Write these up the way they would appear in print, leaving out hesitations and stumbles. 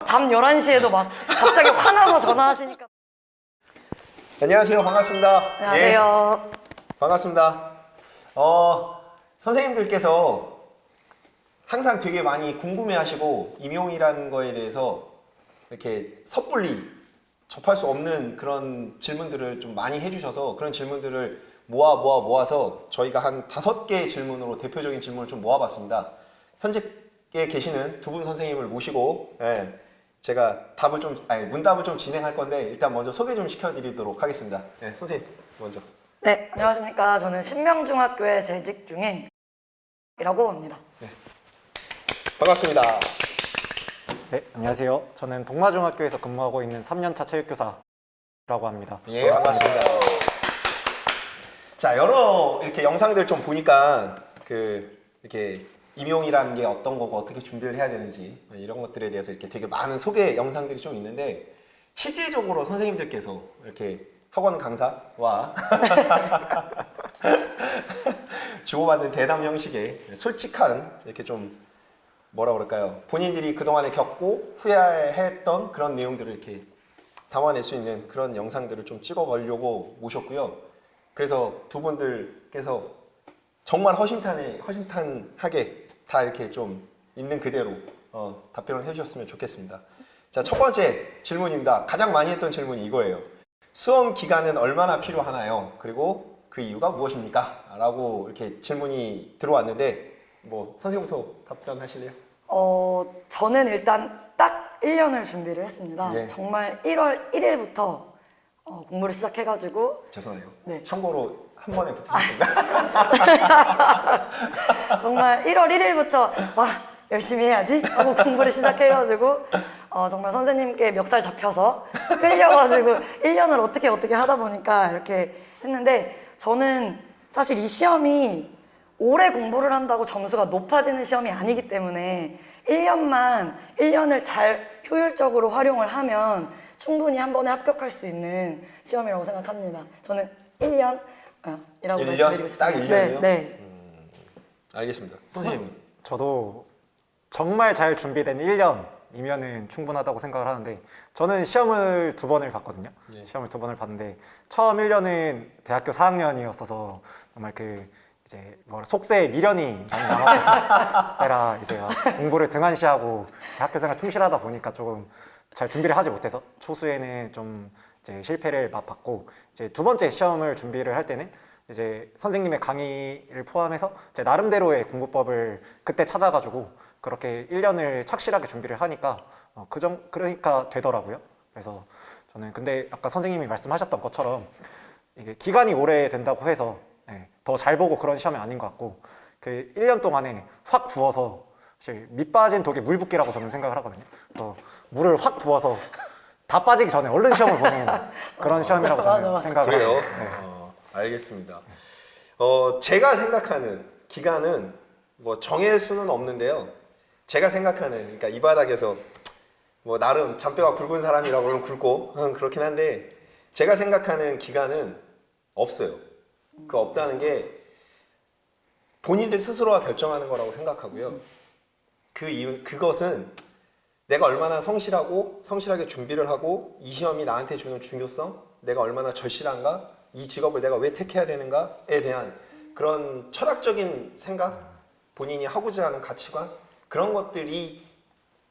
밤 11시에도 막 갑자기 화나서 전화하시니까. 안녕하세요. 반갑습니다. 안녕하세요. 반갑습니다. 선생님들께서 항상 되게 많이 궁금해하시고 임용이라는 거에 대해서 이렇게 섣불리 접할 수 없는 그런 질문들을 좀 많이 해주셔서 그런 질문들을 모아서 저희가 한 5개의 질문으로 대표적인 질문을 좀 모아봤습니다. 현재 계시는 두 분 선생님을 모시고 제가 문답을 좀 진행할 건데 일단 먼저 소개 좀 시켜드리도록 하겠습니다. 선생님 먼저. 네, 안녕하십니까. 저는 신명중학교에 재직 중인 이라고 합니다. 반갑습니다. 네, 안녕하세요. 저는 동마중학교에서 근무하고 있는 3년차 체육교사라고 합니다. 예, 반갑습니다. 자, 여러 이렇게 영상들 좀 보니까 이렇게 임용이라는 게 어떤 거고 어떻게 준비를 해야 되는지 이런 것들에 대해서 이렇게 되게 많은 소개 영상들이 좀 있는데 실질적으로 선생님들께서 이렇게 학원 강사와 주고받는 대담 형식의 솔직한 이렇게 좀 뭐라 그럴까요? 본인들이 그동안에 겪고 후회했던 그런 내용들을 이렇게 담아낼 수 있는 그런 영상들을 좀 찍어보려고 모셨고요. 그래서 두 분들께서 정말 허심탄하게 다 이렇게 좀 있는 그대로 답변을 해주셨으면 좋겠습니다. 자, 첫 번째 질문입니다. 가장 많이 했던 질문이 이거예요. 수험 기간은 얼마나 필요하나요? 그리고 그 이유가 무엇입니까? 라고 이렇게 질문이 들어왔는데 뭐 선생님부터 답변하실래요? 저는 일단 딱 1년을 준비를 했습니다. 네. 정말 1월 1일부터 공부를 시작해가지고 죄송해요. 네. 참고로 한 번에 붙으셨습니다. 정말 1월 1일부터 와 열심히 해야지 하고 공부를 시작해가지고 정말 선생님께 멱살 잡혀서 끌려가지고 1년을 어떻게 하다 보니까 이렇게 했는데 저는 사실 이 시험이 오래 공부를 한다고 점수가 높아지는 시험이 아니기 때문에 1년을 잘 효율적으로 활용을 하면 충분히 한 번에 합격할 수 있는 시험이라고 생각합니다. 저는 1년이라고 1년? 말씀드리고 싶습니다. 딱 1년이요? 네. 알겠습니다. 선생님. 저도 정말 잘 준비된 1년이면은 충분하다고 생각을 하는데 저는 시험을 2번을 봤거든요. 네. 시험을 2번을 봤는데 처음 1년은 대학교 4학년이었어서 정말 이제 속세에 미련이 많이 남았을 때라 이제 공부를 등한시하고 학교생활 충실하다 보니까 조금 잘 준비를 하지 못해서 초수에는 좀 이제 실패를 맛봤고 이제 2번째 시험을 준비를 할 때는 이제 선생님의 강의를 포함해서 제 나름대로의 공부법을 그때 찾아가지고 그렇게 1년을 착실하게 준비를 하니까 그러니까 되더라고요. 그래서 저는 근데 아까 선생님이 말씀하셨던 것처럼 이게 기간이 오래 된다고 해서 더 잘 보고 그런 시험이 아닌 것 같고 그 1년 동안에 확 부어서 사실 밑 빠진 독에 물 붓기라고 저는 생각을 하거든요. 그래서 물을 확 부어서 다 빠지기 전에 얼른 시험을 보는 그런 시험이라고 저는 맞아. 생각을 그래요? 합니다. 알겠습니다. 제가 생각하는 기간은 뭐 정할 수는 없는데요. 제가 생각하는 그러니까 이 바닥에서 뭐 나름 잔뼈가 굵은 사람이라고 그러면 굵고 그렇긴 한데 제가 생각하는 기간은 없어요. 그 없다는 게 본인들 스스로가 결정하는 거라고 생각하고요. 그것은 내가 얼마나 성실하게 준비를 하고 이 시험이 나한테 주는 중요성, 내가 얼마나 절실한가, 이 직업을 내가 왜 택해야 되는가에 대한 그런 철학적인 생각, 본인이 하고자 하는 가치관, 그런 것들이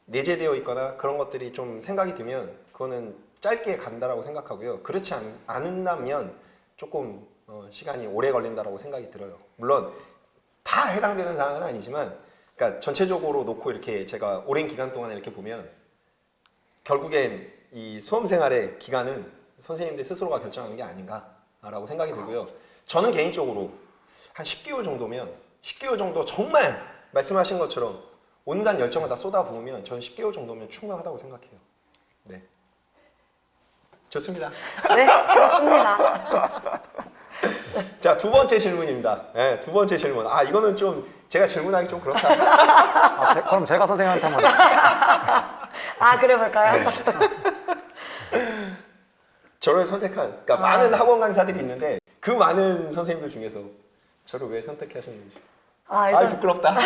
내재되어 있거나 그런 것들이 좀 생각이 들면 그거는 짧게 간다라고 생각하고요. 그렇지 않는다면 조금 시간이 오래 걸린다라고 생각이 들어요. 물론 다 해당되는 사항은 아니지만 그러니까 전체적으로 놓고 이렇게 제가 오랜 기간 동안 이렇게 보면 결국엔 이 수험 생활의 기간은 선생님들 스스로가 결정하는 게 아닌가라고 생각이 들고요. 저는 개인적으로 한 10개월 정도면 10개월 정도 정말 말씀하신 것처럼 온갖 열정을 다 쏟아부으면 저는 10개월 정도면 충분하다고 생각해요. 네. 좋습니다. 네, 그렇습니다. 자, 2번째 질문입니다. 네, 2번째 질문. 이거는 좀 제가 질문하기 좀 그렇다. 그럼 제가 선생님한테 한번 그래 볼까요? 저를 선택한, 그러니까 많은 학원 강사들이 있는데 그 많은 선생님들 중에서 저를 왜 선택하셨는지. 일단 부끄럽다.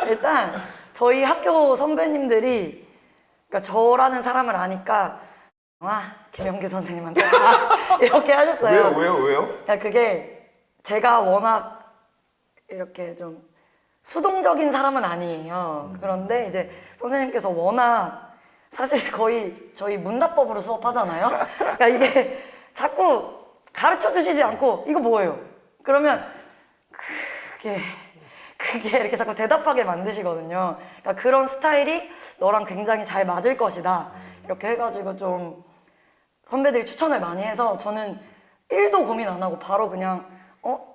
일단 저희 학교 선배님들이 그러니까 저라는 사람을 아니까 김영규 선생님한테 이렇게 하셨어요. 왜요? 그러니까 그게 제가 워낙 이렇게 좀 수동적인 사람은 아니에요. 그런데 이제 선생님께서 워낙 사실 거의 저희 문답법으로 수업하잖아요. 그러니까 이게 자꾸 가르쳐 주시지 않고 이거 뭐예요? 그러면 그게 이렇게 자꾸 대답하게 만드시거든요. 그러니까 그런 스타일이 너랑 굉장히 잘 맞을 것이다. 이렇게 해가지고 좀 선배들이 추천을 많이 해서 저는 1도 고민 안 하고 바로 그냥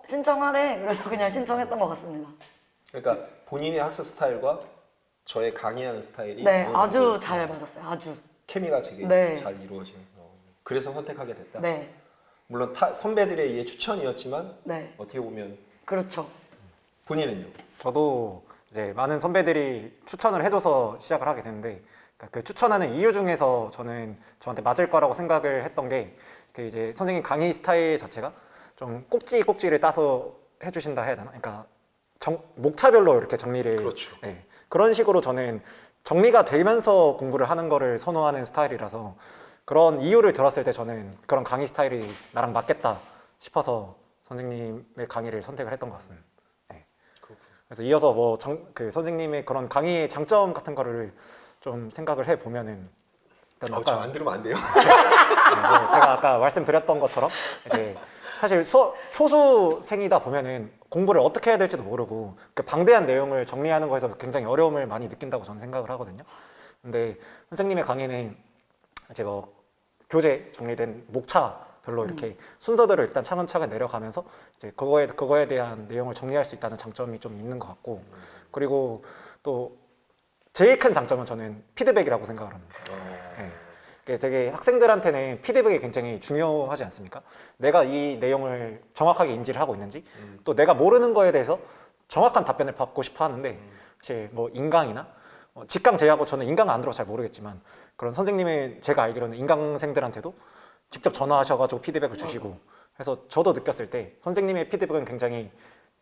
신청하래. 그래서 그냥 신청했던 것 같습니다. 그러니까 본인의 학습 스타일과 저의 강의하는 스타일이 네, 어느 아주 정도 잘 맞았어요. 아주. 케미가 되게 네. 잘 이루어지는. 그래서 선택하게 됐다. 네, 물론 선배들에 의해 추천이었지만 네, 어떻게 보면 그렇죠. 본인은요? 저도 이제 많은 선배들이 추천을 해줘서 시작을 하게 됐는데 그러니까 그 추천하는 이유 중에서 저는 저한테 맞을 거라고 생각을 했던 게 그 이제 선생님 강의 스타일 자체가 좀 꼭지를 따서 해주신다 해야 되나? 그러니까 목차별로 이렇게 정리를 그렇죠. 네, 그런 식으로 저는 정리가 되면서 공부를 하는 거를 선호하는 스타일이라서 그런 이유를 들었을 때 저는 그런 강의 스타일이 나랑 맞겠다 싶어서 선생님의 강의를 선택을 했던 것 같습니다. 네. 그렇군요. 그래서 이어서 그 선생님의 그런 강의의 장점 같은 거를 좀 생각을 해 보면은 일단 저 안 들으면 안 돼요? 제가 아까 말씀드렸던 것처럼 이제 사실 초수생이다 보면은 공부를 어떻게 해야 될지도 모르고 그 방대한 내용을 정리하는 거에서 굉장히 어려움을 많이 느낀다고 저는 생각을 하거든요. 근데 선생님의 강의는 이제 뭐 교재 정리된 목차별로 이렇게 순서대로 일단 차근차근 내려가면서 이제 그거에 대한 내용을 정리할 수 있다는 장점이 좀 있는 것 같고 그리고 또 제일 큰 장점은 저는 피드백이라고 생각을 합니다. 네. 이게 되게 학생들한테는 피드백이 굉장히 중요하지 않습니까? 내가 이 내용을 정확하게 인지를 하고 있는지 또 내가 모르는 거에 대해서 정확한 답변을 받고 싶어 하는데 사실 뭐 인강이나 직강 제외하고 저는 인강은 안 들어서 잘 모르겠지만 그런 선생님의 제가 알기로는 인강생들한테도 직접 전화하셔가지고 피드백을 주시고 해서 저도 느꼈을 때 선생님의 피드백은 굉장히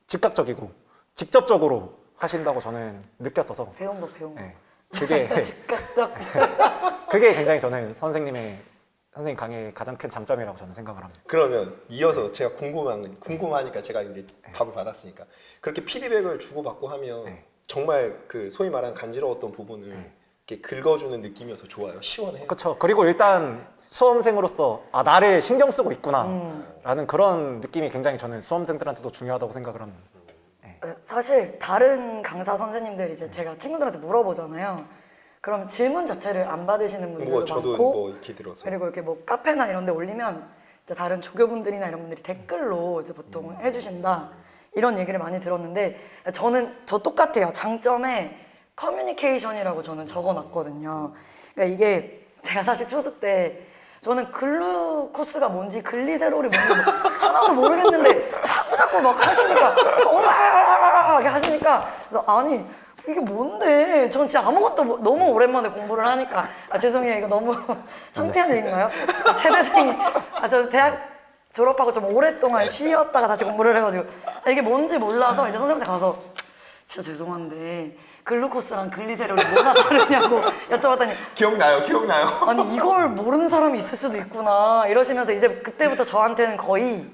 즉각적이고 직접적으로 하신다고 저는 느꼈어서 배운 거. 네, 그게 즉각적. 그게 굉장히 저는 선생님 강의의 가장 큰 장점이라고 저는 생각을 합니다. 그러면 이어서 제가 궁금하니까 제가 이제 답을 받았으니까 그렇게 피드백을 주고받고 하면 네. 정말 그 소위 말하는 간지러웠던 부분을 이렇게 긁어주는 느낌이어서 좋아요. 시원해요. 그렇죠. 그리고 일단 수험생으로서 나를 신경 쓰고 있구나라는 그런 느낌이 굉장히 저는 수험생들한테도 중요하다고 생각을 합니다. 사실 다른 강사 선생님들 이제 제가 친구들한테 물어보잖아요. 그럼 질문 자체를 안 받으시는 분들도 저도 많고 뭐 이렇게 들어서 그리고 이렇게 뭐 카페나 이런 데 올리면 이제 다른 조교분들이나 이런 분들이 댓글로 이제 보통 해주신다 이런 얘기를 많이 들었는데 저 똑같아요. 장점에 커뮤니케이션이라고 저는 적어놨거든요. 그러니까 이게 제가 사실 초수 때 저는 글루코스가 뭔지 글리세롤이 뭔지 하나도 모르겠는데 자꾸 막 하시니까 이렇게 하시니까 그래서 아니 이게 뭔데? 전 진짜 아무것도 너무 오랜만에 공부를 하니까 죄송해요. 이거 너무 창피한 얘기인가요? 최대생이 저 대학 졸업하고 좀 오랫동안 쉬었다가 다시 공부를 해가지고 이게 뭔지 몰라서 이제 선생님한테 가서 진짜 죄송한데 글루코스랑 글리세롤이 뭐가 다르냐고 여쭤봤더니 기억나요. 아니 이걸 모르는 사람이 있을 수도 있구나 이러시면서 이제 그때부터 저한테는 거의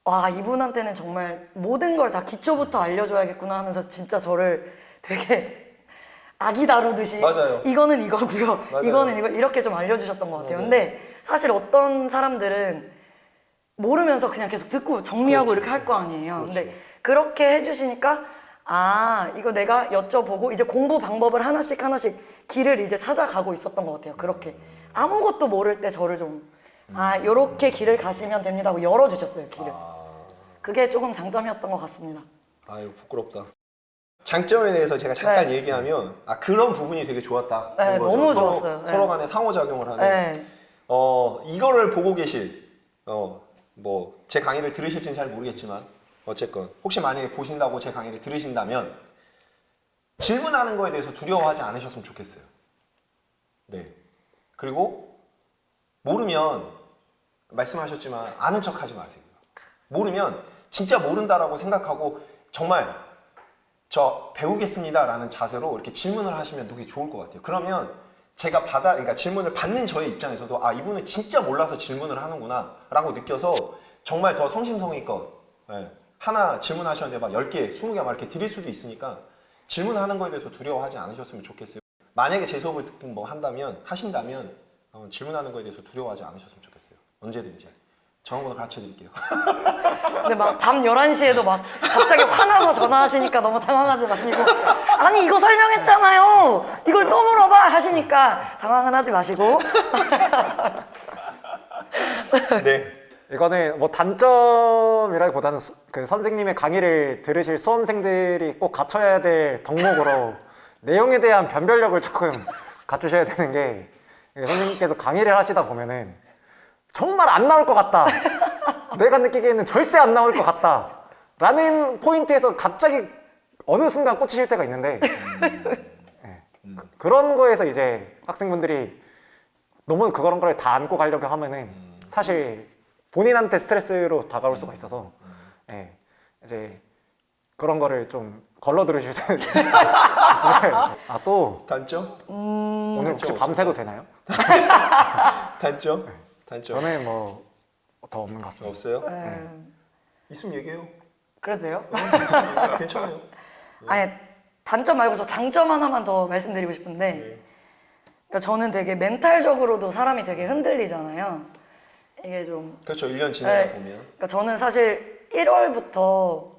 와 이분한테는 정말 모든 걸 다 기초부터 알려줘야겠구나 하면서 진짜 저를 되게 아기 다루듯이 맞아요. 이거는 이거고요. 맞아요. 이거는 이거 이렇게 좀 알려주셨던 것 같아요. 맞아요. 근데 사실 어떤 사람들은 모르면서 그냥 계속 듣고 정리하고 그렇죠. 이렇게 할 거 아니에요. 그렇죠. 근데 그렇게 해주시니까 이거 내가 여쭤보고 이제 공부 방법을 하나씩 길을 이제 찾아가고 있었던 것 같아요. 그렇게 아무것도 모를 때 저를 좀 요렇게 길을 가시면 됩니다 하고 열어주셨어요, 길을. 그게 조금 장점이었던 것 같습니다. 아유 부끄럽다. 장점에 대해서 제가 잠깐 얘기하면 그런 부분이 되게 좋았다. 네, 거죠. 너무 좋았어요. 서로 간에 상호작용을 하는. 네. 이거를 보고 계실 뭐 제 강의를 들으실지는 잘 모르겠지만 어쨌건 혹시 만약에 보신다고 제 강의를 들으신다면 질문하는 거에 대해서 두려워하지 않으셨으면 좋겠어요. 네. 그리고 모르면 말씀하셨지만 아는 척하지 마세요. 모르면 진짜 모른다라고 생각하고 정말 저 배우겠습니다라는 자세로 이렇게 질문을 하시면 되게 좋을 것 같아요. 그러면 제가 그러니까 질문을 받는 저의 입장에서도 아 이분은 진짜 몰라서 질문을 하는구나라고 느껴서 정말 더 성심성의껏 예, 하나 질문하셨는데 막 10개, 20개 막 이렇게 드릴 수도 있으니까 질문하는 거에 대해서 두려워하지 않으셨으면 좋겠어요. 만약에 제 수업을 듣고 뭐 하신다면 질문하는 거에 대해서 두려워하지 않으셨으면 좋겠어요. 언제든지. 전화번호 가르쳐 드릴게요. 근데 막 밤 11시에도 막 갑자기 화나서 전화하시니까 너무 당황하지 마시고 아니 이거 설명했잖아요. 이걸 또 물어봐 하시니까 당황은 하지 마시고. 네. 이거는 뭐 단점이라기보다는 그 선생님의 강의를 들으실 수험생들이 꼭 갖춰야 될 덕목으로 내용에 대한 변별력을 조금 갖추셔야 되는 게 선생님께서 강의를 하시다 보면은 정말 안 나올 것 같다. 내가 느끼기에는 절대 안 나올 것 같다. 라는 포인트에서 갑자기 어느 순간 꽂히실 때가 있는데 네. 그런 거에서 이제 학생분들이 너무 그런 걸 다 안고 가려고 하면은 사실 본인한테 스트레스로 다가올 수가 있어서 네. 이제 그런 거를 좀 걸러 들으실 수 있어요. 아, 또 단점? 오늘 혹시 밤새도 되나요? 단점? 단점? 저는 뭐 더 없는 것 같습니다. 없어요? 네. 있으면 얘기해요. 그래도 돼요? 괜찮아요. 아니 단점 말고 저 장점 하나만 더 말씀드리고 싶은데 그러니까 저는 되게 멘탈적으로도 사람이 되게 흔들리잖아요. 이게 좀 그렇죠. 1년 지나다 네. 보면. 그러니까 저는 사실 1월부터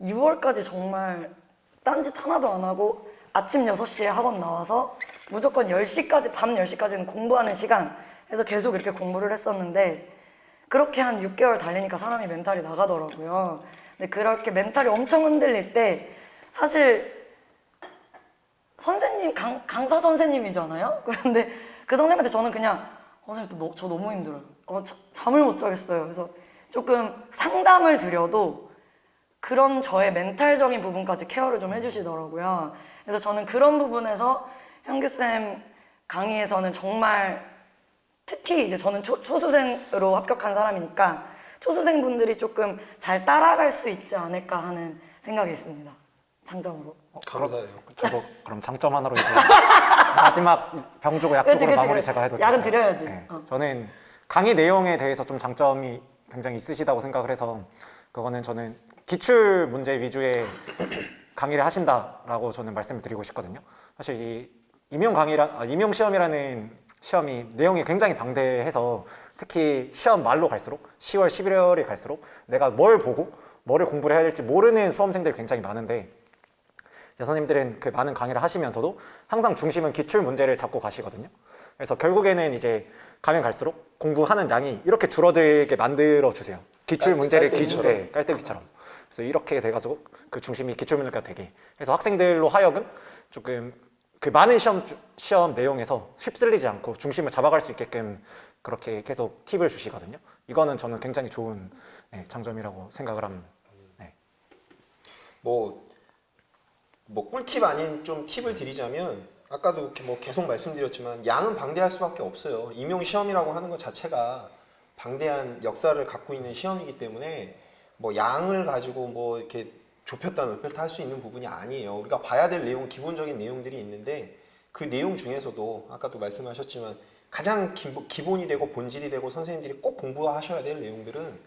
6월까지 정말 딴짓 하나도 안 하고 아침 6시에 학원 나와서 무조건 10시까지, 밤 10시까지는 공부하는 시간 해서 계속 이렇게 공부를 했었는데 그렇게 한 6개월 달리니까 사람이 멘탈이 나가더라고요. 근데 그렇게 멘탈이 엄청 흔들릴 때 사실 선생님, 강사 선생님이잖아요? 그런데 그 선생님한테 저는 그냥 선생님 저 너무 힘들어요. 잠을 못 자겠어요. 그래서 조금 상담을 드려도 그런 저의 멘탈적인 부분까지 케어를 좀 해주시더라고요. 그래서 저는 그런 부분에서 현규쌤 강의에서는 정말 특히 이제 저는 초수생으로 합격한 사람이니까 초수생분들이 조금 잘 따라갈 수 있지 않을까 하는 생각이 있습니다. 장점으로. 감사해요. 저도 그럼 장점 하나로 이제 마지막 병 주고 약 주고 마무리 제가 해도 약은 될까요? 드려야지. 네. 저는 강의 내용에 대해서 좀 장점이 굉장히 있으시다고 생각을 해서 그거는 저는 기출 문제 위주의 강의를 하신다라고 저는 말씀을 드리고 싶거든요. 사실 이 임용 시험이라는 시험이 내용이 굉장히 방대해서 특히 시험 말로 갈수록 10월, 11월이 갈수록 내가 뭘 보고 뭐를 공부를 해야 될지 모르는 수험생들이 굉장히 많은데 이제 선생님들은 그 많은 강의를 하시면서도 항상 중심은 기출 문제를 잡고 가시거든요. 그래서 결국에는 이제 가면 갈수록 공부하는 양이 이렇게 줄어들게 만들어 주세요. 기출 문제를 기준에 깔때기처럼. 그래서 이렇게 돼가지고 그 중심이 기출 문제가 되게. 그래서 학생들로 하여금 조금 그 많은 시험 내용에서 휩쓸리지 않고 중심을 잡아갈 수 있게끔 그렇게 계속 팁을 주시거든요. 이거는 저는 굉장히 좋은 장점이라고 생각을 합니다. 네. 뭐 꿀팁 아닌 좀 팁을 드리자면 아까도 이렇게 뭐 계속 말씀드렸지만 양은 방대할 수밖에 없어요. 임용 시험이라고 하는 것 자체가 방대한 역사를 갖고 있는 시험이기 때문에 뭐 양을 가지고 뭐 이렇게 좁혔다 넓혔다 할 수 있는 부분이 아니에요. 우리가 봐야 될 내용, 기본적인 내용들이 있는데 그 내용 중에서도 아까도 말씀하셨지만 가장 기본이 되고 본질이 되고 선생님들이 꼭 공부하셔야 될 내용들은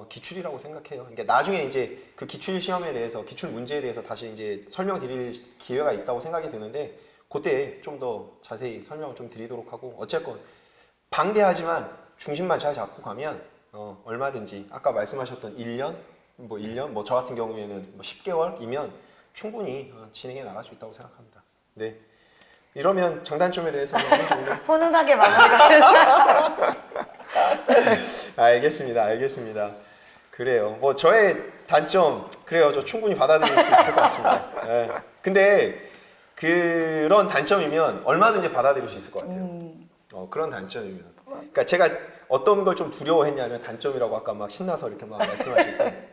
기출이라고 생각해요. 그러니까 나중에 이제 그 기출 시험에 대해서, 기출 문제에 대해서 다시 이제 설명드릴 기회가 있다고 생각이 드는데 그때 좀 더 자세히 설명을 좀 드리도록 하고 어쨌건 방대하지만 중심만 잘 잡고 가면 얼마든지 아까 말씀하셨던 1년, 뭐 저 같은 경우에는 뭐 10개월이면 충분히 진행해 나갈 수 있다고 생각합니다. 네. 이러면 장단점에 대해서는 어느 정도 훈훈하게 마무리가 알겠습니다. 그래요. 뭐 저의 단점 그래요. 저 충분히 받아들일 수 있을 것 같습니다. 네. 근데 그런 단점이면 얼마든지 받아들일 수 있을 것 같아요. 그런 단점이면. 그러니까 제가 어떤 걸 좀 두려워했냐면 단점이라고 아까 막 신나서 이렇게 막 말씀하실 때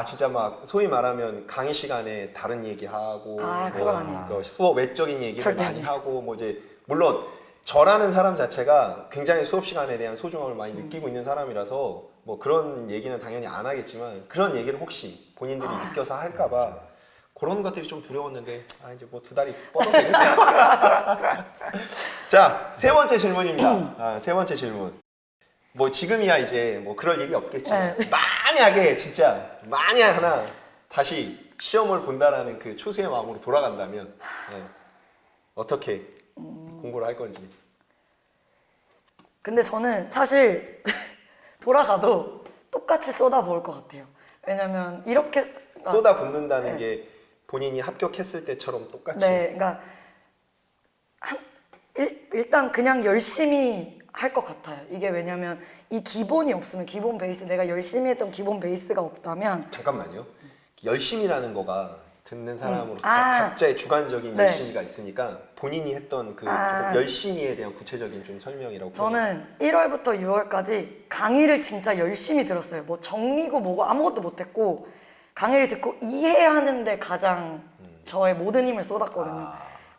진짜 막 소위 말하면 강의 시간에 다른 얘기하고 그건 아니에요. 그 수업 외적인 얘기를 절대 많이 아니에요. 하고 뭐 이제 물론 저라는 사람 자체가 굉장히 수업 시간에 대한 소중함을 많이 느끼고 있는 사람이라서 뭐 그런 얘기는 당연히 안 하겠지만 그런 얘기를 혹시 본인들이 느껴서 할까봐 그런 것들이 좀 두려웠는데 이제 뭐 2달이 뻗어도 되겠네요. 자, 세 번째 질문입니다. 세 번째 질문. 뭐 지금이야 이제 뭐 그럴 일이 없겠지만 만약에 진짜 만약 하나 다시 시험을 본다라는 그 초수의 마음으로 돌아간다면 어떻게 공부를 할 건지. 근데 저는 사실 돌아가도 똑같이 쏟아부을 것 같아요. 왜냐면 이렇게 쏟아붓는다는 게 본인이 합격했을 때처럼 똑같이. 네, 그러니까 일단 그냥 열심히 할 것 같아요. 이게 왜냐면 이 기본이 없으면 기본 베이스 내가 열심히 했던 기본 베이스가 없다면 잠깐만요. 열심이라는 거가 듣는 사람으로서 아. 각자의 주관적인 네. 열심이가 있으니까 본인이 했던 그 조금 열심히에 대한 구체적인 좀 설명이라고. 저는 1월부터 6월까지 강의를 진짜 열심히 들었어요. 뭐 정리고 뭐고 아무것도 못했고 강의를 듣고 이해하는데 가장 저의 모든 힘을 쏟았거든요.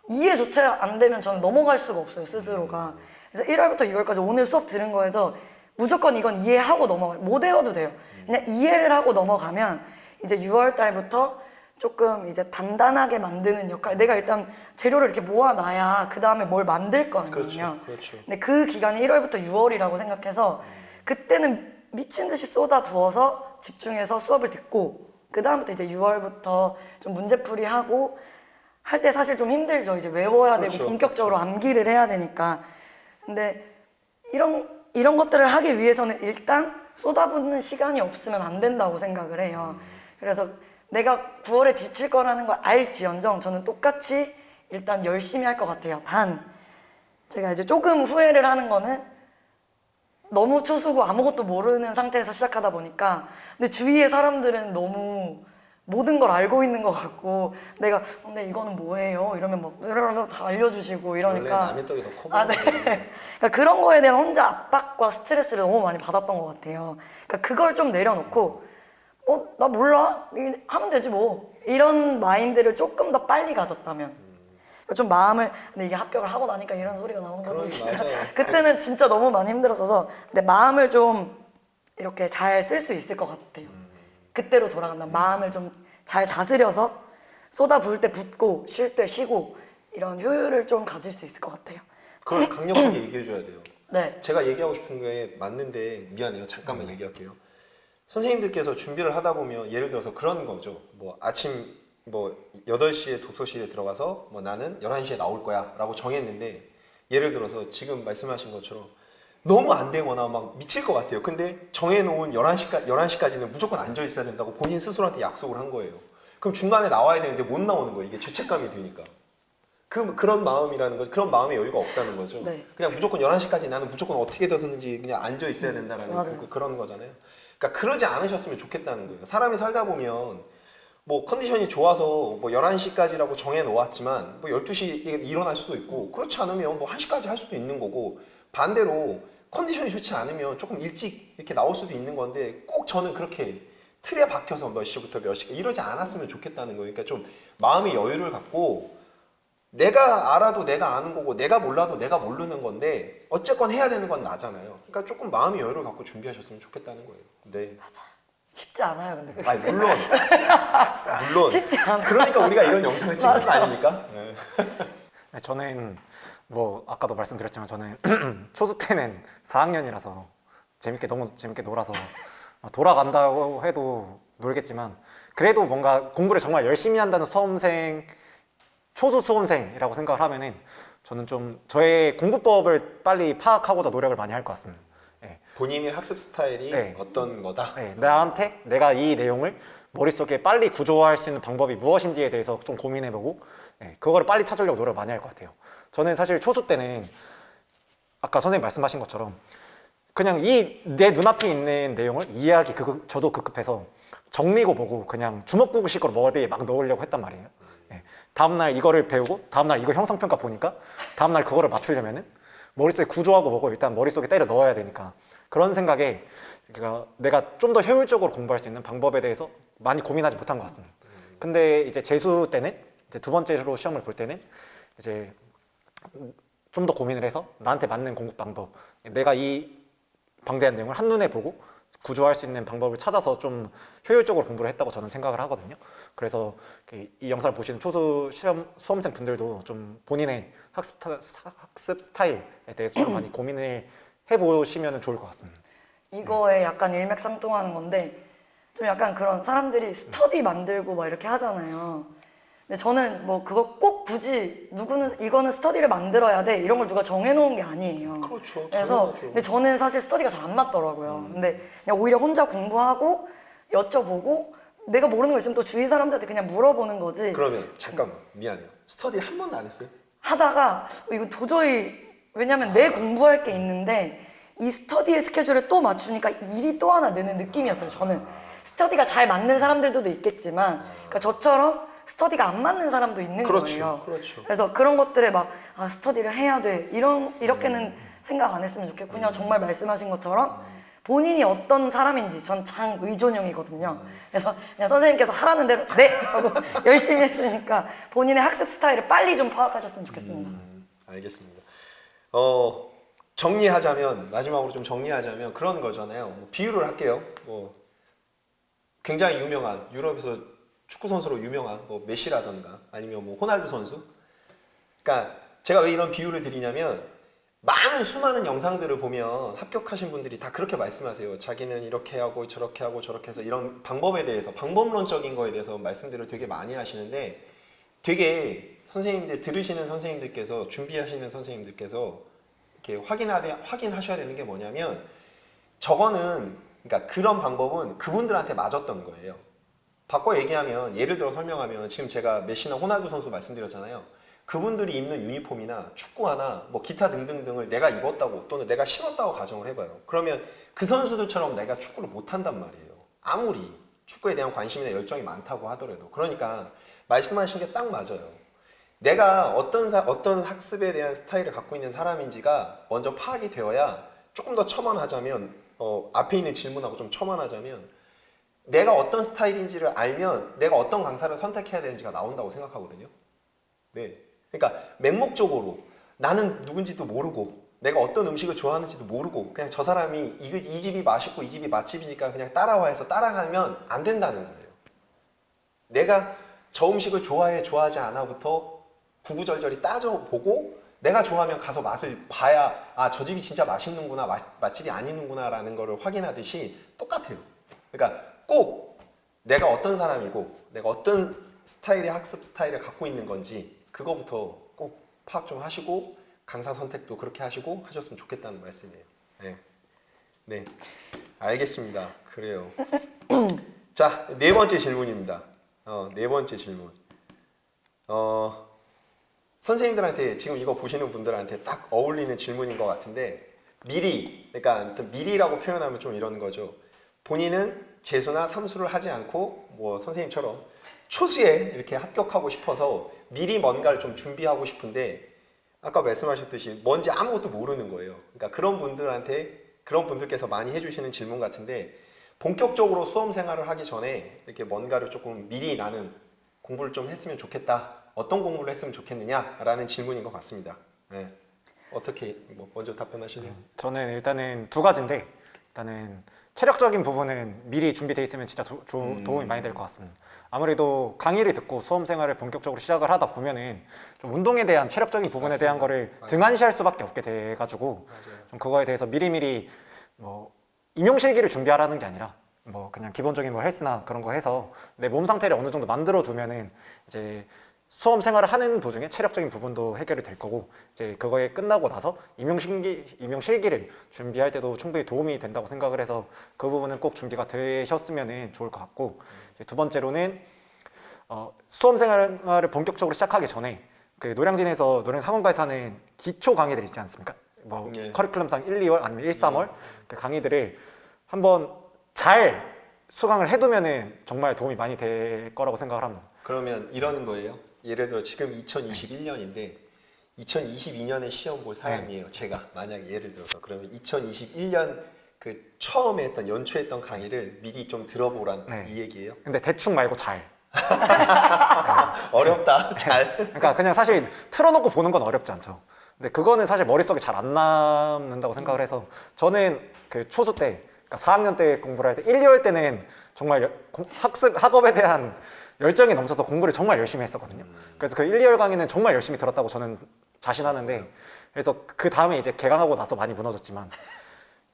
이해조차 안 되면 저는 넘어갈 수가 없어요, 스스로가. 그래서 1월부터 6월까지 오늘 수업 들은 거에서 무조건 이건 이해하고 넘어가요. 못 외워도 돼요. 그냥 이해를 하고 넘어가면 이제 6월 달부터 조금 이제 단단하게 만드는 역할. 내가 일단 재료를 이렇게 모아놔야 그 다음에 뭘 만들 거 아니에요. 그렇죠, 그렇죠. 근데 그 기간이 1월부터 6월이라고 생각해서 그때는 미친 듯이 쏟아 부어서 집중해서 수업을 듣고 그 다음부터 이제 6월부터 좀 문제풀이하고 할 때 사실 좀 힘들죠. 이제 외워야 그렇죠, 되고 본격적으로 암기를 해야 되니까. 근데 이런 것들을 하기 위해서는 일단 쏟아붓는 시간이 없으면 안 된다고 생각을 해요. 그래서 내가 9월에 지칠 거라는 걸 알지언정 저는 똑같이 일단 열심히 할 것 같아요. 단 제가 이제 조금 후회를 하는 거는 너무 초수고 아무것도 모르는 상태에서 시작하다 보니까 근데 주위의 사람들은 너무 모든 걸 알고 있는 것 같고 내가 근데 이거는 뭐예요? 이러면 막 이러면 다 알려주시고 원래 이러니까 남의 떡이 더 커 네. 보이는 그러니까 그런 거에 대한 혼자 압박과 스트레스를 너무 많이 받았던 것 같아요. 그러니까 그걸 좀 내려놓고 나 몰라? 하면 되지 뭐. 이런 마인드를 조금 더 빨리 가졌다면. 그러니까 좀 마음을, 근데 이게 합격을 하고 나니까 이런 소리가 나오는 거지. 맞아요. 그때는 진짜 너무 많이 힘들었어서, 근데 마음을 좀 이렇게 잘 쓸 수 있을 것 같아요. 그때로 돌아간다. 마음을 좀 잘 다스려서 쏟아 부을 때 붓고, 쉴 때 쉬고, 이런 효율을 좀 가질 수 있을 것 같아요. 그걸 강력하게 얘기해 줘야 돼요. 네. 제가 얘기하고 싶은 게 맞는데 미안해요. 잠깐만 얘기할게요. 선생님들께서 준비를 하다 보면 예를 들어서 그런 거죠. 뭐 아침 뭐 8시에 독서실에 들어가서 뭐 나는 11시에 나올 거야 라고 정했는데 예를 들어서 지금 말씀하신 것처럼 너무 안 되거나 막 미칠 것 같아요. 근데 정해놓은 11시까지는 무조건 앉아 있어야 된다고 본인 스스로한테 약속을 한 거예요. 그럼 중간에 나와야 되는데 못 나오는 거예요. 이게 죄책감이 드니까. 그런 마음이라는 거, 그런 마음의 여유가 없다는 거죠. 네. 그냥 무조건 11시까지 나는 무조건 어떻게 되었는지 그냥 앉아 있어야 된다는 맞아요. 그런 거잖아요. 그러니까 그러지 않으셨으면 좋겠다는 거예요. 사람이 살다 보면 뭐 컨디션이 좋아서 뭐 11시까지라고 정해 놓았지만 뭐 12시에 일어날 수도 있고 그렇지 않으면 뭐 1시까지 할 수도 있는 거고 반대로 컨디션이 좋지 않으면 조금 일찍 이렇게 나올 수도 있는 건데 꼭 저는 그렇게 틀에 박혀서 몇 시부터 몇 시까지 이러지 않았으면 좋겠다는 거예요. 그러니까 좀 마음의 여유를 갖고 내가 알아도 내가 아는 거고 내가 몰라도 내가 모르는 건데 어쨌건 해야 되는 건 나잖아요. 그러니까 조금 마음의 여유를 갖고 준비하셨으면 좋겠다는 거예요. 네. 맞아. 쉽지 않아요, 근데. 아니 물론 쉽지 않아. 그러니까 우리가 이런 영상을 찍는 거 아닙니까? 네. 저는 뭐 아까도 말씀드렸지만 저는 초수 때는 4학년이라서 너무 재밌게 놀아서 돌아간다고 해도 놀겠지만 그래도 뭔가 공부를 정말 열심히 한다는 초수 수험생이라고 생각을 하면은 저는 좀 저의 공부법을 빨리 파악하고자 노력을 많이 할 것 같습니다. 네. 본인의 학습 스타일이 네. 어떤 거다? 네, 내가 이 내용을 머릿속에 빨리 구조화할 수 있는 방법이 무엇인지에 대해서 좀 고민해보고 그거를 빨리 찾으려고 노력을 많이 할 것 같아요. 저는 사실 초수 때는 아까 선생님 말씀하신 것처럼 그냥 내 눈앞에 있는 내용을 이해하기 저도 급급해서 정리고 보고 그냥 주먹구구식으로 머리에 막 넣으려고 했단 말이에요. 다음날 이거를 배우고 다음날 이거 형성평가 보니까 다음날 그거를 맞추려면은 머릿속에 구조하고 뭐고 일단 머릿속에 때려 넣어야 되니까 그런 생각에 그러니까 내가 좀 더 효율적으로 공부할 수 있는 방법에 대해서 많이 고민하지 못한 것 같습니다. 근데 이제 재수 때는 이제 두 번째로 시험을 볼 때는 이제 좀 더 고민을 해서 나한테 맞는 공부 방법 내가 이 방대한 내용을 한눈에 보고 구조할 수 있는 방법을 찾아서 좀 효율적으로 공부를 했다고 저는 생각을 하거든요. 그래서 이 영상을 보시는 초수 수험생 분들도 좀 본인의 학습 스타일에 대해서 좀 많이 고민을 해보시면 좋을 것 같습니다. 이거에 약간 일맥상통하는 건데 좀 약간 그런 사람들이 스터디 만들고 막 이렇게 하잖아요. 근데 저는 뭐 그거 꼭 굳이 누구는 이거는 스터디를 만들어야 돼 이런 걸 누가 정해놓은 게 아니에요. 그렇죠. 그래서 당연하죠. 근데 저는 사실 스터디가 잘 안 맞더라고요. 근데 그냥 오히려 혼자 공부하고 여쭤보고 내가 모르는 거 있으면 또 주위 사람들한테 그냥 물어보는 거지. 그러면 잠깐만 미안해요. 스터디 한 번도 안 했어요? 하다가 이거 도저히 왜냐면 내 공부할 게 있는데 이 스터디의 스케줄을 또 맞추니까 일이 또 하나 느는 느낌이었어요. 저는 스터디가 잘 맞는 사람들도 있겠지만 그러니까 저처럼 스터디가 안 맞는 사람도 있는 거예요. 그렇죠. 그래서 그런 것들에 막 스터디를 해야 돼 이렇게는 생각 안 했으면 좋겠고 그냥 정말 말씀하신 것처럼 본인이 어떤 사람인지 전 장의존형이거든요. 그래서 그냥 선생님께서 하라는 대로 네 하고 열심히 했으니까 본인의 학습 스타일을 빨리 좀 파악하셨으면 좋겠습니다. 알겠습니다. 정리하자면 마지막으로 좀 정리하자면 그런 거잖아요. 뭐 비유를 할게요. 뭐 굉장히 유명한 유럽에서 축구 선수로 유명한 뭐 메시라던가 아니면 뭐 호날두 선수. 그러니까 제가 왜 이런 비유를 드리냐면 많은 수많은 영상들을 보면 합격하신 분들이 다 그렇게 말씀하세요. 자기는 이렇게 하고 저렇게 하고 저렇게 해서 이런 방법에 대해서 방법론적인 거에 대해서 말씀들을 되게 많이 하시는데 되게 선생님들 들으시는 선생님들께서 준비하시는 선생님들께서 이렇게 확인하셔야 되는 게 뭐냐면 저거는 그러니까 그런 방법은 그분들한테 맞았던 거예요. 바꿔 얘기하면 예를 들어 설명하면 지금 제가 메시나 호날두 선수 말씀드렸잖아요. 그분들이 입는 유니폼이나 축구화나 뭐 기타 등등등을 내가 입었다고 또는 내가 신었다고 가정을 해봐요. 그러면 그 선수들처럼 내가 축구를 못한단 말이에요. 아무리 축구에 대한 관심이나 열정이 많다고 하더라도. 그러니까 말씀하신 게 딱 맞아요. 내가 어떤 학습에 대한 스타일을 갖고 있는 사람인지가 먼저 파악이 되어야 조금 더 첨언하자면 앞에 있는 질문하고 좀 첨언하자면 내가 어떤 스타일인지를 알면 내가 어떤 강사를 선택해야 되는지가 나온다고 생각하거든요. 네. 그러니까 맹목적으로 나는 누군지도 모르고 내가 어떤 음식을 좋아하는지도 모르고 그냥 저 사람이 이 집이 맛있고 이 집이 맛집이니까 그냥 따라와 해서 따라가면 안 된다는 거예요. 내가 저 음식을 좋아해 좋아하지 않아부터 구구절절히 따져보고 내가 좋아하면 가서 맛을 봐야 저 집이 진짜 맛있는구나 맛집이 아니는구나 라는 거를 확인하듯이 똑같아요. 그러니까 꼭 내가 어떤 사람이고 내가 어떤 스타일의 학습 스타일을 갖고 있는 건지 그거부터 꼭 파악 좀 하시고 강사 선택도 그렇게 하시고 하셨으면 좋겠다는 말씀이에요. 네, 네, 알겠습니다. 그래요. 자, 네 번째 질문입니다. 네 번째 질문. 선생님들한테 지금 이거 보시는 분들한테 딱 어울리는 질문인 것 같은데 미리, 그러니까 미리라고 표현하면 좀 이런 거죠. 본인은 재수나 삼수를 하지 않고 뭐 선생님처럼 초수에 이렇게 합격하고 싶어서 미리 뭔가를 좀 준비하고 싶은데 아까 말씀하셨듯이 뭔지 아무것도 모르는 거예요. 그러니까 그런 분들께서 많이 해주시는 질문 같은데 본격적으로 수험 생활을 하기 전에 이렇게 뭔가를 조금 미리 나는 공부를 좀 했으면 좋겠다. 어떤 공부를 했으면 좋겠느냐라는 질문인 것 같습니다. 네. 어떻게 먼저 답변하실래요? 저는 일단은 두 가지인데 일단은 체력적인 부분은 미리 준비되어 있으면 진짜 도움이 많이 될 것 같습니다. 아무래도 강의를 듣고 수험 생활을 본격적으로 시작을 하다 보면은 좀 운동에 대한 체력적인 부분에 맞습니다. 대한 거를 등한시할 수밖에 없게 돼가지고 좀 그거에 대해서 미리미리 뭐 임용실기를 준비하라는 게 아니라 뭐 그냥 기본적인 뭐 헬스나 그런 거 해서 내 몸 상태를 어느 정도 만들어 두면은 이제 수험 생활을 하는 도중에 체력적인 부분도 해결이 될 거고 이제 그거에 끝나고 나서 임용실기를 준비할 때도 충분히 도움이 된다고 생각을 해서 그 부분은 꼭 준비가 되셨으면 좋을 것 같고 이제 두 번째로는 수험 생활을 본격적으로 시작하기 전에 그 노량진에서 노량학원가에서 하는 기초 강의들 있지 않습니까? 뭐 네. 커리큘럼상 1, 2월 아니면 1, 3월 그 강의들을 한번 잘 수강을 해두면은 정말 도움이 많이 될 거라고 생각을 합니다. 그러면 이러는 거예요. 예를 들어 지금 2021년인데 2022년에 시험 볼 사람이에요. 제가 만약에 예를 들어서 그러면 2021년 그 처음에 했던 연초했던 강의를 미리 좀 들어보란 네. 이 얘기예요. 근데 대충 말고 잘. 어렵다. 잘. 그러니까 그냥 사실 틀어놓고 보는 건 어렵지 않죠. 근데 그거는 사실 머릿속에 잘 안 남는다고 생각을 해서 저는 그 초수 때 그러니까 4학년 때 공부를 할 때 1, 2월 때는 정말 학업에 대한 열정이 넘쳐서 공부를 정말 열심히 했었거든요. 그래서 그 1, 2월 강의는 정말 열심히 들었다고 저는 자신하는데, 그래서 그 다음에 이제 개강하고 나서 많이 무너졌지만,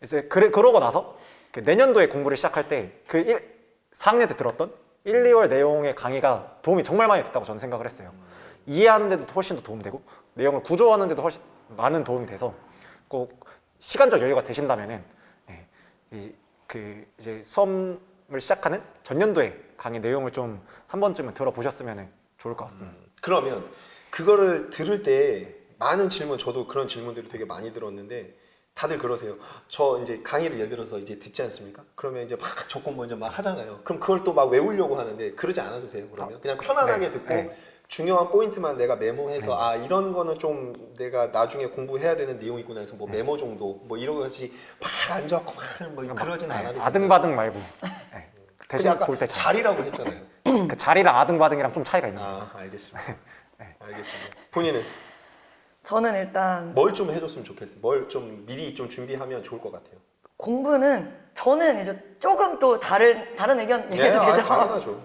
이제 그러고 나서 그 내년도에 공부를 시작할 때 그 4학년 때 들었던 1, 2월 내용의 강의가 도움이 정말 많이 됐다고 저는 생각을 했어요. 이해하는 데도 훨씬 더 도움되고 내용을 구조하는 데도 훨씬 많은 도움이 돼서 꼭 시간적 여유가 되신다면은 이제 수험을 시작하는 전년도에 강의 내용을 좀 한 번쯤은 들어보셨으면 좋을 것 같습니다. 그러면 그거를 들을 때 많은 질문, 저도 그런 질문들을 되게 많이 들었는데 다들 그러세요. 저 이제 강의를 예를 들어서 이제 듣지 않습니까? 그러면 이제 막 조건 먼저 막 하잖아요. 그럼 그걸 또 막 외우려고 하는데 그러지 않아도 돼요. 그러면 그냥 편안하게 네, 듣고 네. 중요한 포인트만 내가 메모해서 아 이런 거는 좀 내가 나중에 공부해야 되는 내용이구나 해서 뭐 메모 정도 뭐 이런 거지 막 안 적고 막 그러진 않아도 돼요. 아등바등 말고 근데 대신 아까 볼 때 자리라고 했잖아요. 그 자리랑 아등바등이랑 좀 차이가 있는 거죠. 아 알겠습니다. 알겠습니다. 본인은 저는 일단 뭘 좀 해줬으면 좋겠어요. 뭘 좀 미리 좀 준비하면 좋을 것 같아요. 공부는 저는 이제 조금 또 다른 의견 얘기해도 되죠? 당연하죠.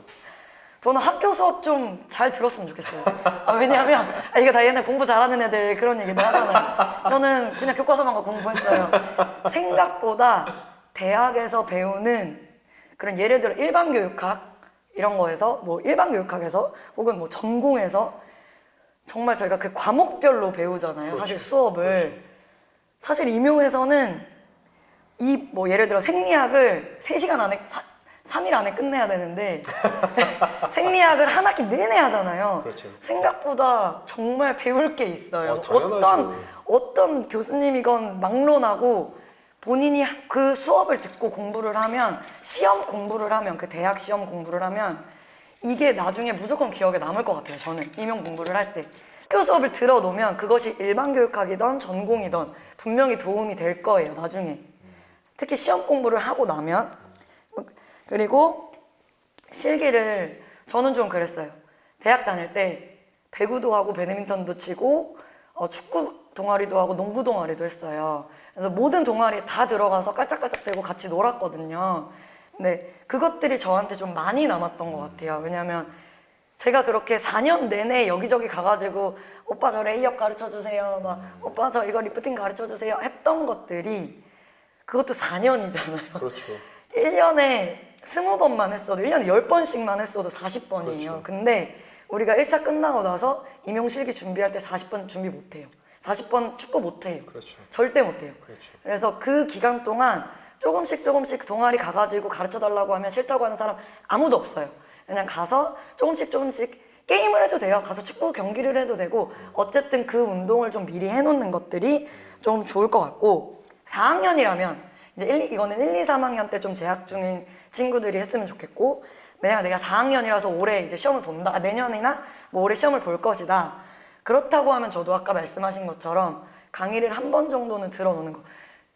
저는 학교 수업 좀 잘 들었으면 좋겠어요. 왜냐하면 이거 다 옛날 공부 잘하는 애들 그런 얘기들 하잖아요. 저는 그냥 교과서만 거 공부했어요. 생각보다 대학에서 배우는 그런 예를 들어 일반 교육학 이런 거에서 뭐 일반 교육학에서 혹은 뭐 전공에서 정말 저희가 그 과목별로 배우잖아요. 그렇죠. 사실 수업을. 사실 임용에서는 이 뭐 예를 들어 생리학을 3시간 안에 3일 안에 끝내야 되는데 생리학을 한 학기 내내 하잖아요. 그렇죠. 생각보다 정말 배울 게 있어요. 당연하죠. 어떤 교수님이건 막론하고 본인이 그 수업을 듣고 공부를 하면 시험 공부를 하면 그 대학 시험 공부를 하면 이게 나중에 무조건 기억에 남을 것 같아요. 저는 임용 공부를 할 때. 학교 수업을 들어놓으면 그것이 일반 교육학이든 전공이든 분명히 도움이 될 거예요. 나중에. 특히 시험 공부를 하고 나면. 그리고 실기를 저는 좀 그랬어요. 대학 다닐 때 배구도 하고 배드민턴도 치고 축구 동아리도 하고 농구 동아리도 했어요. 그래서 모든 동아리에 다 들어가서 깔짝깔짝대고 같이 놀았거든요. 근데 그것들이 저한테 좀 많이 남았던 것 같아요. 왜냐하면 제가 그렇게 4년 내내 여기저기 가가지고 오빠 저 레이업 가르쳐주세요, 막 오빠 저 이거 리프팅 가르쳐주세요 했던 것들이 그것도 4년이잖아요. 그렇죠. 1년에 20번만 했어도 1년에 10번씩만 했어도 40번이에요. 그렇죠. 근데 우리가 1차 끝나고 나서 임용실기 준비할 때 40번 준비 못해요. 40번 축구 못해요. 그렇죠. 절대 못해요. 그렇죠. 그래서 그 기간 동안 조금씩 동아리 가가지고 가르쳐달라고 하면 싫다고 하는 사람 아무도 없어요. 그냥 가서 조금씩 게임을 해도 돼요. 가서 축구 경기를 해도 되고 어쨌든 그 운동을 좀 미리 해놓는 것들이 좀 좋을 것 같고 4학년이라면 이제 이거는 1, 2, 3학년 때 좀 재학 중인 친구들이 했으면 좋겠고 내가 4학년이라서 올해 이제 시험을 본다. 내년이나 뭐 올해 시험을 볼 것이다. 그렇다고 하면 저도 아까 말씀하신 것처럼 강의를 한 번 정도는 들어놓는 거.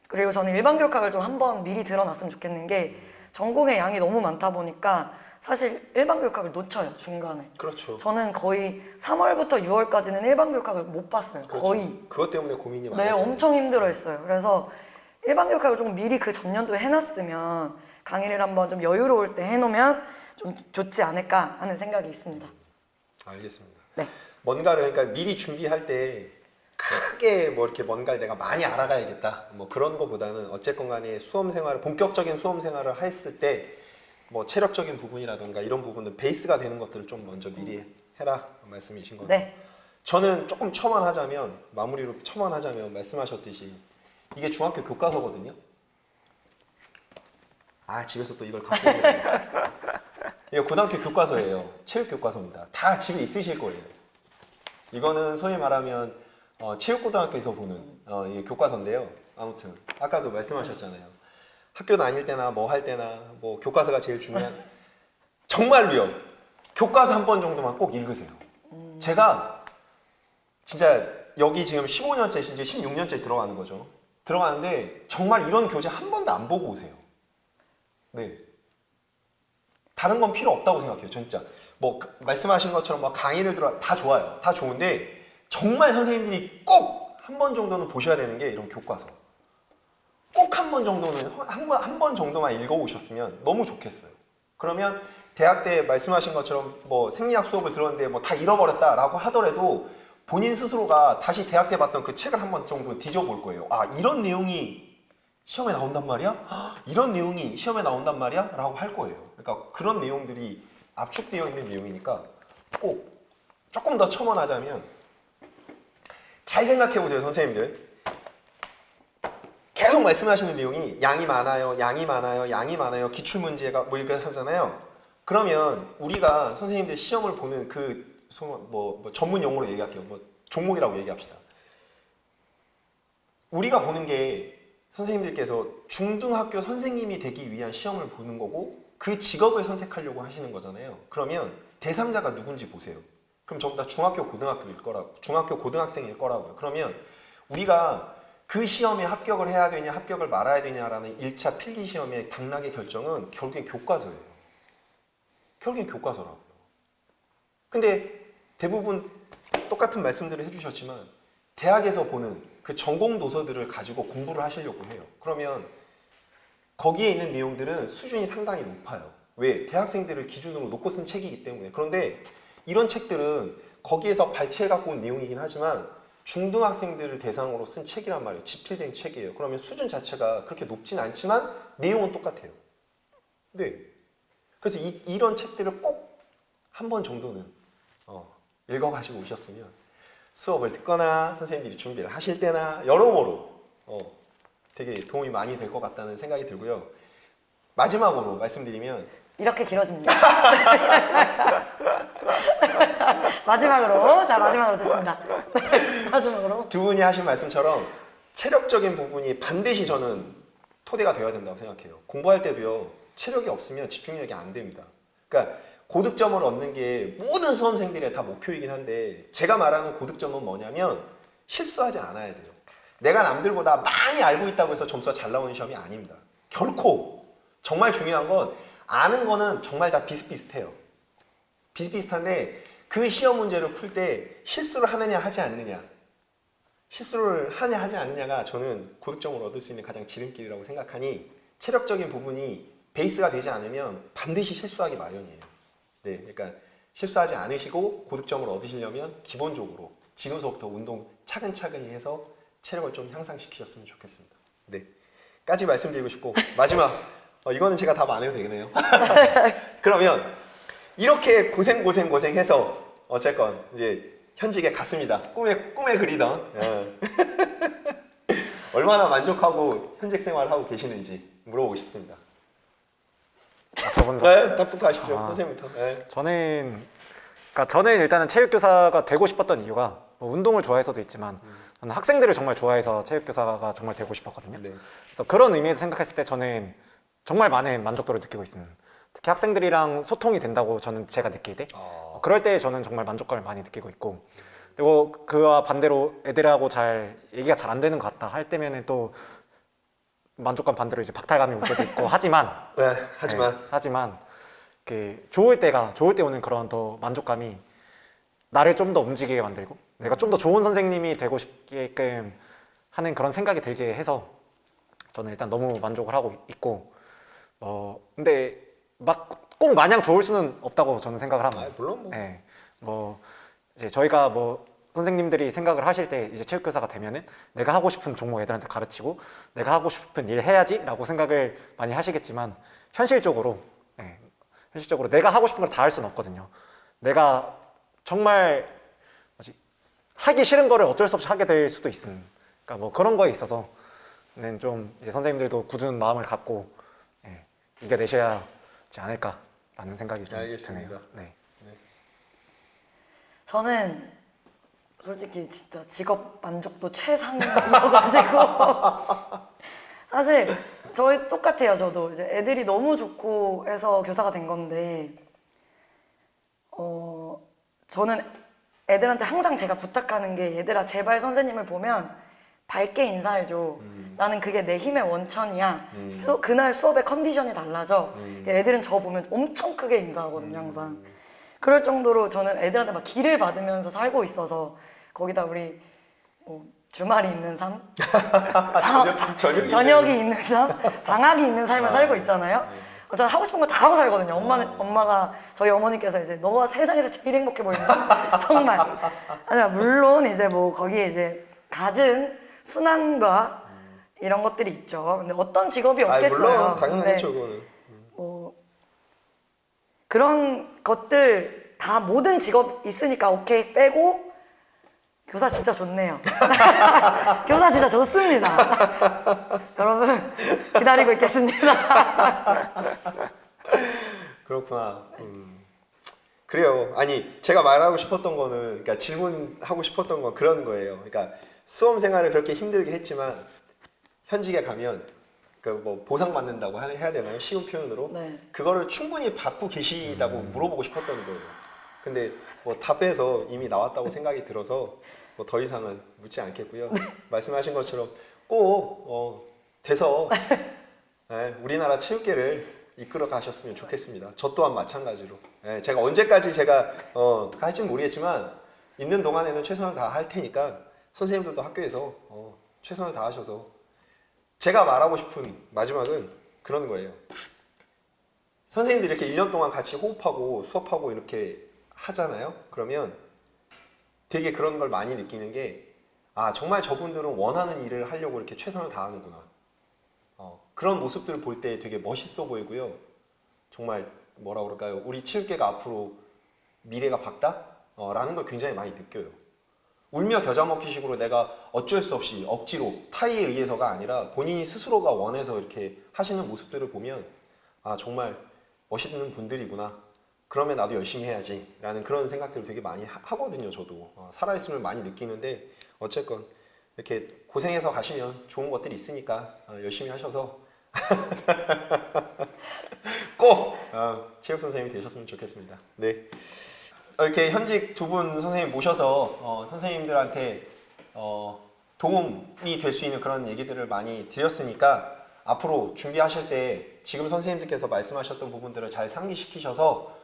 그리고 저는 일반 교육학을 좀 한 번 미리 들어놨으면 좋겠는 게 전공의 양이 너무 많다 보니까 사실 일반 교육학을 놓쳐요, 중간에. 그렇죠. 저는 거의 3월부터 6월까지는 일반 교육학을 못 봤어요. 그렇죠. 거의. 그것 때문에 고민이 네, 많았죠. 엄청 힘들어했어요. 그래서 일반 교육학을 조금 미리 그 전년도에 해놨으면 강의를 한번 좀 여유로울 때 해놓으면 좀 좋지 않을까 하는 생각이 있습니다. 알겠습니다. 네. 뭔가를 그러니까 미리 준비할 때 크게 뭐 이렇게 뭔가를 내가 많이 알아가야겠다 뭐 그런 거보다는 어쨌건 간에 본격적인 수험 생활을 했을 때 뭐 체력적인 부분이라든가 이런 부분은 베이스가 되는 것들을 좀 먼저 미리 해라 말씀이신 거예요. 네. 저는 조금 마무리로 첨언하자면 말씀하셨듯이 이게 중학교 교과서거든요. 집에서 또 이걸 갖고 오네. 이거 고등학교 교과서예요. 체육 교과서입니다. 다 집에 있으실 거예요. 이거는 소위 말하면 체육고등학교에서 보는 이 교과서인데요. 아무튼 아까도 말씀하셨잖아요. 학교 다닐 때나 뭐 할 때나 뭐 교과서가 제일 중요한 정말로요. 교과서 한 번 정도만 꼭 읽으세요. 제가 진짜 여기 지금 15년째 이제 16년째 들어가는 거죠. 들어가는데 정말 이런 교재 한 번도 안 보고 오세요. 네. 다른 건 필요 없다고 생각해요. 진짜 뭐 말씀하신 것처럼 뭐 강의를 들어 다 좋아요. 다 좋은데 정말 선생님들이 꼭 한 번 정도는 보셔야 되는 게 이런 교과서. 꼭 한 번 정도는 한 번 정도만 읽어오셨으면 너무 좋겠어요. 그러면 대학 때 말씀하신 것처럼 뭐 생리학 수업을 들었는데 뭐 다 잃어버렸다라고 하더라도 본인 스스로가 다시 대학 때 봤던 그 책을 한 번 정도 뒤져볼 거예요. 아, 이런 내용이 시험에 나온단 말이야? 이런 내용이 시험에 나온단 말이야? 라고 할 거예요. 그러니까 그런 내용들이 압축되어 있는 내용이니까 꼭 조금 더 첨언하자면 잘 생각해 보세요, 선생님들. 계속 말씀하시는 내용이 양이 많아요, 양이 많아요, 양이 많아요, 기출문제가 뭐 이렇게 하잖아요. 그러면 우리가 선생님들 시험을 보는 그 뭐 전문 용어로 얘기할게요. 뭐 종목이라고 얘기합시다. 우리가 보는 게 선생님들께서 중등학교 선생님이 되기 위한 시험을 보는 거고 그 직업을 선택하려고 하시는 거잖아요. 그러면 대상자가 누군지 보세요. 그럼 전부 다 중학교 고등학교일 거라고, 중학교 고등학생일 거라고요. 그러면 우리가 그 시험에 합격을 해야 되냐 합격을 말아야 되냐라는 1차 필기 시험의 당락의 결정은 결국엔 교과서예요. 결국엔 교과서라고요. 근데 대부분 똑같은 말씀들을 해주셨지만 대학에서 보는 그 전공 도서들을 가지고 공부를 하시려고 해요. 그러면 거기에 있는 내용들은 수준이 상당히 높아요. 왜? 대학생들을 기준으로 놓고 쓴 책이기 때문에. 그런데 이런 책들은 거기에서 발췌해 갖고 온 내용이긴 하지만 중등학생들을 대상으로 쓴 책이란 말이에요. 집필된 책이에요. 그러면 수준 자체가 그렇게 높진 않지만 내용은 똑같아요. 네. 그래서 이런 책들을 꼭 한 번 정도는 읽어가지고 오셨으면 수업을 듣거나 선생님들이 준비를 하실 때나 여러모로 되게 도움이 많이 될 것 같다는 생각이 들고요. 마지막으로 말씀드리면 이렇게 길어집니다. 마지막으로 좋습니다. 마지막으로 두 분이 하신 말씀처럼 체력적인 부분이 반드시 저는 토대가 되어야 된다고 생각해요. 공부할 때도요. 체력이 없으면 집중력이 안 됩니다. 그러니까 고득점을 얻는 게 모든 수험생들의 다 목표이긴 한데 제가 말하는 고득점은 뭐냐면 실수하지 않아야 돼요. 내가 남들보다 많이 알고 있다고 해서 점수가 잘 나오는 시험이 아닙니다. 결코. 정말 중요한 건 아는 거는 정말 다 비슷비슷해요. 비슷비슷한데 그 시험 문제를 풀 때 실수를 하느냐 하지 않느냐, 실수를 하냐 하지 않느냐가 저는 고득점을 얻을 수 있는 가장 지름길이라고 생각하니 체력적인 부분이 베이스가 되지 않으면 반드시 실수하기 마련이에요. 네, 그러니까 실수하지 않으시고 고득점을 얻으시려면 기본적으로 지금서부터 운동 차근차근히 해서 체력을 좀 향상시키셨으면 좋겠습니다. 네, 까지 말씀드리고 싶고 마지막 이거는 제가 답 안 해도 되겠네요. 그러면 이렇게 고생해서 어쨌건 이제 현직에 갔습니다. 꿈에 그리던 얼마나 만족하고 현직 생활하고 계시는지 물어보고 싶습니다. 저분도 네, 답부터 하십시오. 선생님부터. 네. 저는 일단은 체육교사가 되고 싶었던 이유가 뭐 운동을 좋아해서도 있지만 저는 학생들을 정말 좋아해서 체육교사가 정말 되고 싶었거든요. 네. 그래서 그런 의미에서 생각했을 때 저는 정말 많은 만족도를 느끼고 있습니다. 특히 학생들이랑 소통이 된다고 저는 제가 느낄 때 그럴 때 저는 정말 만족감을 많이 느끼고 있고 그리고 그와 반대로 애들하고 잘 얘기가 잘 안 되는 것 같다 할 때면은 또 만족감 반대로 이제 박탈감이 올 때도 있고 하지만 하지만 그 좋을 때 오는 그런 더 만족감이 나를 좀 더 움직이게 만들고 내가 좀 더 좋은 선생님이 되고 싶게끔 하는 그런 생각이 들게 해서 저는 일단 너무 만족을 하고 있고 근데 막 꼭 마냥 좋을 수는 없다고 저는 생각을 합니다. 물론 뭐. 네, 이제 저희가 선생님들이 생각을 하실 때 이제 체육교사가 되면은 내가 하고 싶은 종목 애들한테 가르치고 내가 하고 싶은 일 해야지라고 생각을 많이 하시겠지만 현실적으로 내가 하고 싶은 걸 다 할 수는 없거든요. 내가 정말 하기 싫은 거를 어쩔 수 없이 하게 될 수도 있습니다. 그러니까 그런 거에 있어서는 좀 이제 선생님들도 굳은 마음을 갖고 이겨내셔야 하지 않을까라는 생각이 좀 알겠습니다. 드네요. 네. 저는 솔직히 진짜 직업 만족도 최상이어가지고 사실 저희 똑같아요. 저도 이제 애들이 너무 좋고 해서 교사가 된 건데 저는 애들한테 항상 제가 부탁하는 게 얘들아 제발 선생님을 보면 밝게 인사해줘. 나는 그게 내 힘의 원천이야. 그날 수업의 컨디션이 달라져. 애들은 저 보면 엄청 크게 인사하거든요, 항상. 그럴 정도로 저는 애들한테 막 기를 받으면서 살고 있어서 거기다 우리 주말이 있는 삶, 저녁이 있는 삶, 방학이 있는 삶을 살고 있잖아요. 저는 하고 싶은 거 다 하고 살거든요. 엄마가 저희 어머니께서 이제 너가 세상에서 제일 행복해 보인다. 정말. 아니야 물론 이제 뭐 거기에 이제 갖은 순환과 이런 것들이 있죠. 근데 어떤 직업이 없겠어요. 물론 당연하죠 근데 그거는. 뭐 그런 것들 다 모든 직업 있으니까 오케이 빼고 교사 진짜 좋네요. 교사 진짜 좋습니다. 여러분 기다리고 있겠습니다. 그렇구나. 그래요. 아니 제가 말하고 싶었던 거는 그러니까 질문하고 싶었던 건 그런 거예요. 그러니까 수험 생활을 그렇게 힘들게 했지만 현직에 가면 그 뭐 보상받는다고 해야 되나요? 쉬운 표현으로 네. 그거를 충분히 받고 계시다고 물어보고 싶었던 거예요. 근데 뭐 답해서 이미 나왔다고 생각이 들어서 뭐 더 이상은 묻지 않겠고요. 말씀하신 것처럼 꼭 돼서 우리나라 체육계를 이끌어 가셨으면 좋겠습니다. 저 또한 마찬가지로. 제가 언제까지 제가 할지는 모르겠지만 있는 동안에는 최선을 다할 테니까 선생님들도 학교에서 최선을 다하셔서 제가 말하고 싶은 마지막은 그런 거예요. 선생님들이 이렇게 1년 동안 같이 호흡하고 수업하고 이렇게 하잖아요. 그러면 되게 그런 걸 많이 느끼는 게 정말 저분들은 원하는 일을 하려고 이렇게 최선을 다하는구나. 그런 모습들을 볼 때 되게 멋있어 보이고요. 정말 뭐라 그럴까요? 우리 체육계가 앞으로 미래가 밝다? 라는 걸 굉장히 많이 느껴요. 울며 겨자 먹기식으로 내가 어쩔 수 없이 억지로 타의에 의해서가 아니라 본인이 스스로가 원해서 이렇게 하시는 모습들을 보면 정말 멋있는 분들이구나. 그러면 나도 열심히 해야지 라는 그런 생각들을 되게 많이 하거든요. 저도 살아있음을 많이 느끼는데 어쨌건 이렇게 고생해서 가시면 좋은 것들이 있으니까 열심히 하셔서 꼭 체육 선생님이 되셨으면 좋겠습니다. 네. 이렇게 현직 두 분 선생님 모셔서 선생님들한테 도움이 될 수 있는 그런 얘기들을 많이 드렸으니까 앞으로 준비하실 때 지금 선생님들께서 말씀하셨던 부분들을 잘 상기시키셔서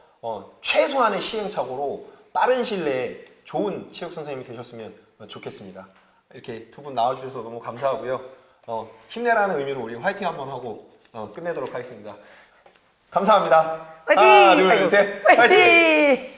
최소한의 시행착오로 빠른 시일 내에 좋은 체육 선생님이 되셨으면 좋겠습니다. 이렇게 두 분 나와주셔서 너무 감사하고요. 힘내라는 의미로 우리 화이팅 한번 하고 끝내도록 하겠습니다. 감사합니다. 화이팅! 하나, 둘, 셋. 화이팅! 화이팅!